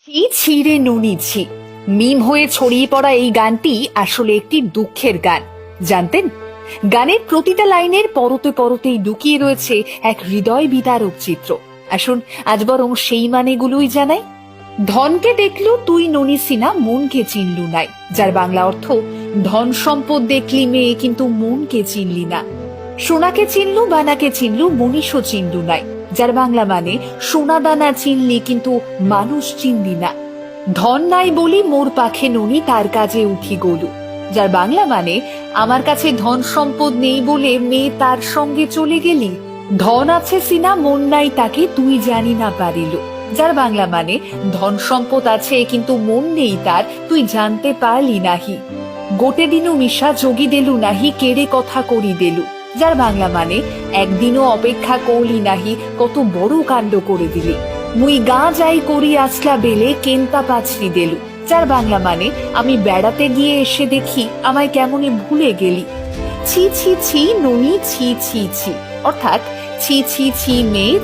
ছি ছিঁড়ে নুনি ছি। মিম হয়ে ছড়িয়ে পড়া এই গানটি আসলে একটি দুঃখের গান, জানতেন? গানের প্রতিটা লাইনের পরতে পরতেই লুকিয়ে রয়েছে এক হৃদয় বিদারক চিত্র। আসুন আজ বরং সেই মানেগুলোই জানাই। ধনকে দেখলু তুই ননিসি না, মনকে চিনলু নাই, যার বাংলা অর্থ ধন সম্পদ দেখলি মেয়ে কিন্তু মনকে চিনলি না। সোনাকে চিনলু বানাকে চিনলু, মনীষও চিনলু নাই, যার বাংলা মানে সোনা দানা চিনলি কিন্তু মানুষ চিনলি না। ধন নাই বলি মোর পাখে ননি, তার কাজে উঠি গলু, যার বাংলা মানে আমার কাছে ধন সম্পদ নেই বলে মেয়ে তার সঙ্গে চলে গেলি। ধন আছে সিনা মন নাই তাকে, তুই জানি না পারিলু, যার বাংলা মানে ধন সম্পদ আছে কিন্তু মন নেই তার, তুই জানতে পারলি নাহি। গোটে দিনও মিশা যোগী দেলু নাহি, কেড়ে কথা করি দেলু, যার বাংলা মানে একদিনও অপেক্ষা করলি নাহি, কত বড় কাণ্ড করে দিলি। মুই গা যাই করি আসলা বেলে, কেন্তা পাছরি দেলু, যার বাংলা মানে আমি বেড়াতে গিয়ে এসে দেখি আমায় কেমনে ভুলে গেলি। ছি ছি ছি ননি ছি ছি ছি, অর্থাৎ ছি ছি ছি মেয়ে।